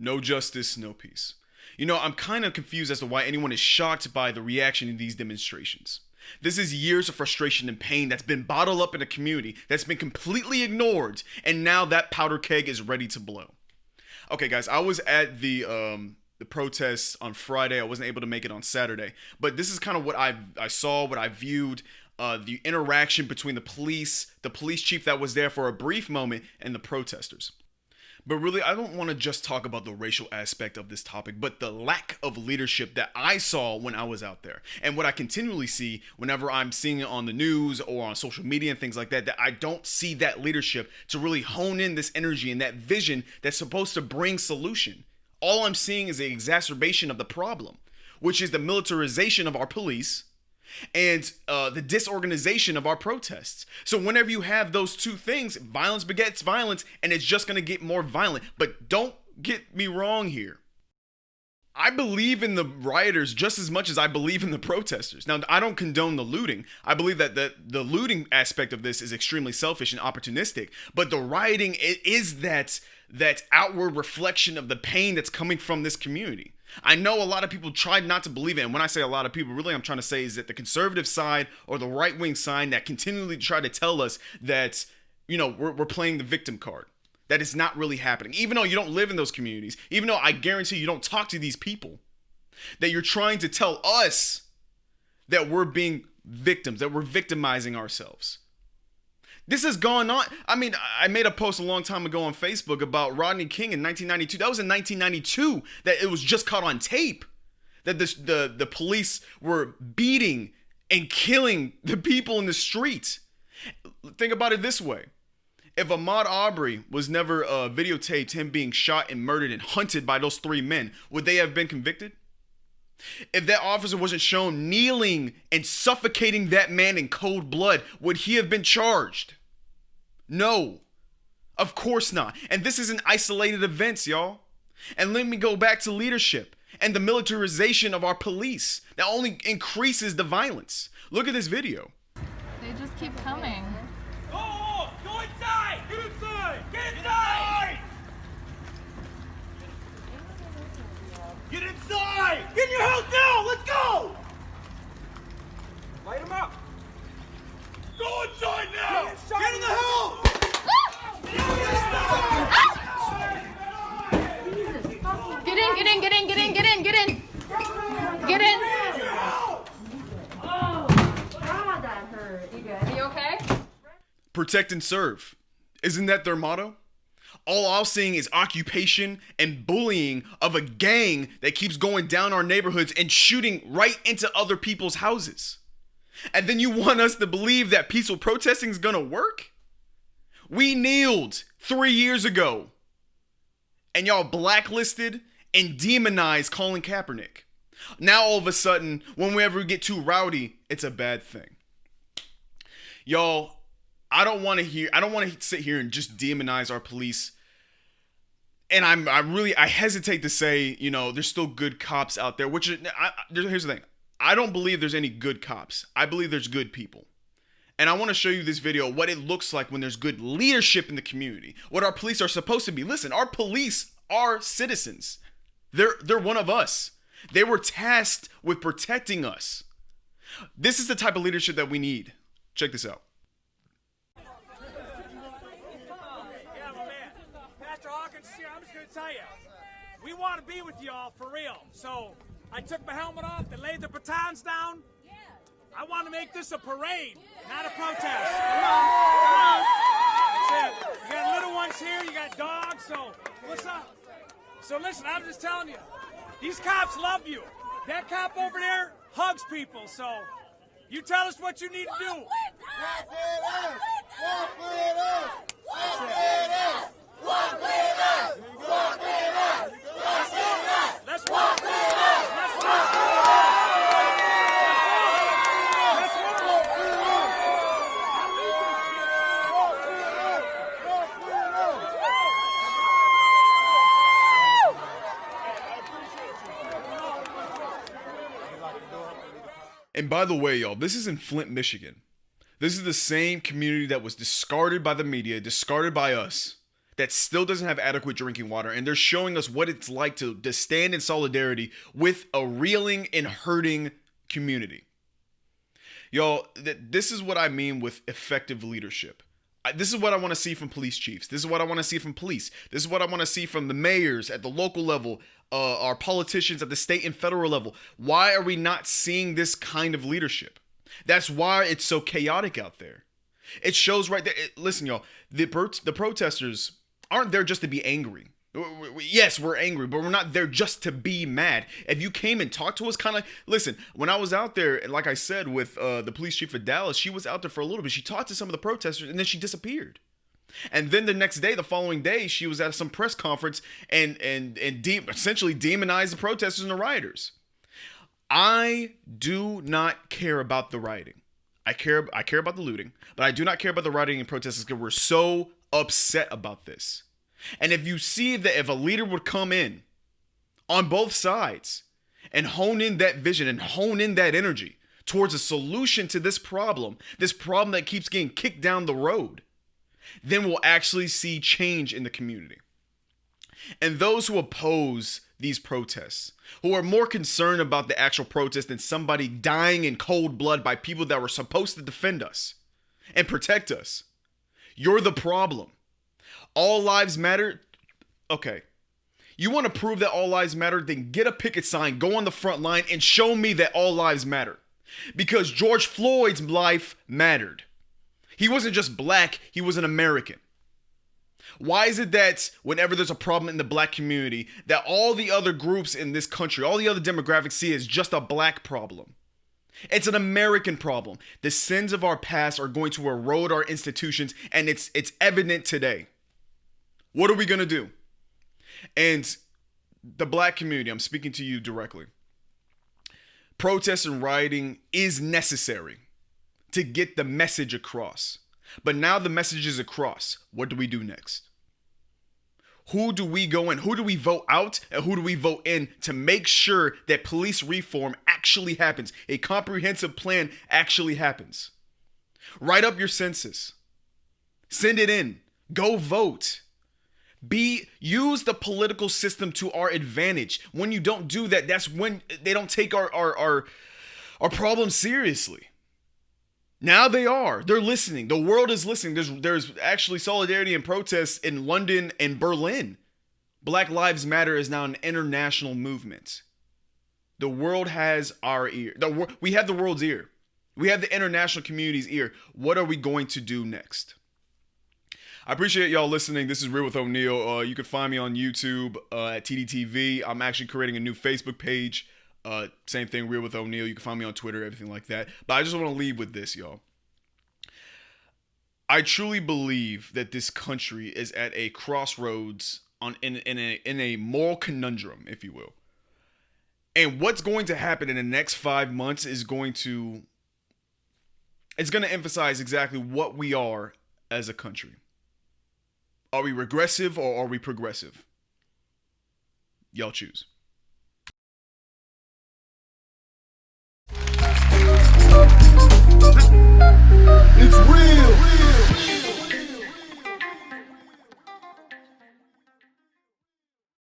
No justice, no peace. You know, I'm kind of confused as to why anyone is shocked by the reaction in these demonstrations. This is years of frustration and pain that's been bottled up in a community that's been completely ignored, and now that powder keg is ready to blow. Okay, guys, I was at the protests on Friday. I wasn't able to make it on Saturday, but this is kind of what I saw, what I viewed. The interaction between the police chief that was there for a brief moment, and the protesters. But really, I don't want to just talk about the racial aspect of this topic, but the lack of leadership that I saw when I was out there. And what I continually see whenever I'm seeing it on the news or on social media and things like that, that I don't see that leadership to really hone in this energy and that vision that's supposed to bring solution. All I'm seeing is the exacerbation of the problem, which is the militarization of our police and the disorganization of our protests. So whenever you have those two things, violence begets violence, and it's just going to get more violent. But don't get me wrong here. I believe in the rioters just as much as I believe in the protesters. Now, I don't condone the looting. I believe that the looting aspect of this is extremely selfish and opportunistic. But the rioting is that outward reflection of the pain that's coming from this community. I know a lot of people tried not to believe it. And when I say a lot of people, really I'm trying to say is that the conservative side or the right-wing side that continually try to tell us that, you know, we're playing the victim card. That it's not really happening. Even though you don't live in those communities, even though I guarantee you don't talk to these people, that you're trying to tell us that we're being victims, that we're victimizing ourselves. This has gone on. I mean, I made a post a long time ago on Facebook about Rodney King in 1992. That was in 1992 that it was just caught on tape that the police were beating and killing the people in the street. Think about it this way. If Ahmaud Arbery was never videotaped him being shot and murdered and hunted by those three men, would they have been convicted? If that officer wasn't shown kneeling and suffocating that man in cold blood, would he have been charged? No, of course not. And this isn't isolated events, y'all. And let me go back to leadership and the militarization of our police. That only increases the violence. Look at this video. They just keep coming. Go inside! Get inside! Get inside! Get inside! Get in your house now! Let's go! Light him up! Go inside now! Get in the house! Get in, get in, get in, get in, get in, get in. Get in. Oh, God, that hurt. You good? Are you okay? Protect and serve. Isn't that their motto? All I'm seeing is occupation and bullying of a gang that keeps going down our neighborhoods and shooting right into other people's houses. And then you want us to believe that peaceful protesting is going to work? We kneeled 3 years ago, and y'all blacklisted and demonized Colin Kaepernick. Now all of a sudden, whenever we get too rowdy, it's a bad thing. Y'all, I don't want to sit here and just demonize our police. And I hesitate to say, you know, there's still good cops out there, here's the thing. I don't believe there's any good cops. I believe there's good people. And I want to show you this video, what it looks like when there's good leadership in the community, what our police are supposed to be. Listen, our police are citizens. They're one of us. They were tasked with protecting us. This is the type of leadership that we need. Check this out. Yeah, my man. Pastor Hawkins here. I'm just going to tell you, we want to be with y'all for real. So I took my helmet off and laid the batons down. I want to make this a parade, not a protest. Come on. That's it. You got little ones here, you got dogs, so what's up? So listen, I'm just telling you, these cops love you. That cop over there hugs people, so you tell us what you need to do. Walk with us! Walk with us! Walk with us! Walk with us! Walk with us! Walk with us! Let's walk with us! Let's walk with us! And by the way, y'all, this is in Flint, Michigan. This is the same community that was discarded by the media, discarded by us, that still doesn't have adequate drinking water, and they're showing us what it's like to stand in solidarity with a reeling and hurting community. Y'all, this is what I mean with effective leadership. This is what I want to see from police chiefs. This is what I want to see from police. This is what I want to see from the mayors at the local level, our politicians at the state and federal level. Why are we not seeing this kind of leadership? That's why it's so chaotic out there. It shows right there. Listen, y'all, the protesters aren't there just to be angry. Yes, we're angry, but we're not there just to be mad. If you came and talked to us, kind of, listen, when I was out there, like I said, with the police chief of Dallas, she was out there for a little bit. She talked to some of the protesters, and then she disappeared. And then the next day, the following day, she was at some press conference and essentially demonized the protesters and the rioters. I do not care about the rioting. I care about the looting, but I do not care about the rioting and protesters because we're so upset about this. And if you see that if a leader would come in on both sides and hone in that vision and hone in that energy towards a solution to this problem that keeps getting kicked down the road, then we'll actually see change in the community. And those who oppose these protests, who are more concerned about the actual protest than somebody dying in cold blood by people that were supposed to defend us and protect us, you're the problem. All lives matter. Okay. You want to prove that all lives matter? Then get a picket sign, go on the front line, and show me that all lives matter. Because George Floyd's life mattered. He wasn't just black, he was an American. Why is it that whenever there's a problem in the black community, that all the other groups in this country, all the other demographics see it as just a black problem? It's an American problem. The sins of our past are going to erode our institutions, and it's evident today. What are we going to do? And the black community, I'm speaking to you directly. Protest and rioting is necessary to get the message across. But now the message is across. What do we do next? Who do we go in? Who do we vote out? And who do we vote in to make sure that police reform actually happens? A comprehensive plan actually happens. Write up your census. Send it in. Go vote. Use the political system to our advantage. When you don't do that, that's when they don't take our problems seriously. Now they are. They're listening. The world is listening. There's actually solidarity and protests in London and Berlin. Black Lives Matter is now an international movement. The world has our ear. We have the world's ear. We have the international community's ear. What are we going to do next? I appreciate y'all listening. This is Real with O'Neal. You can find me on YouTube at TDTV. I'm actually creating a new Facebook page. Same thing, Real with O'Neal. You can find me on Twitter, everything like that. But I just want to leave with this, y'all. I truly believe that this country is at a crossroads in a moral conundrum, if you will. And what's going to happen in the next 5 months is going to emphasize exactly what we are as a country. Are we regressive or are we progressive? Y'all choose. It's real.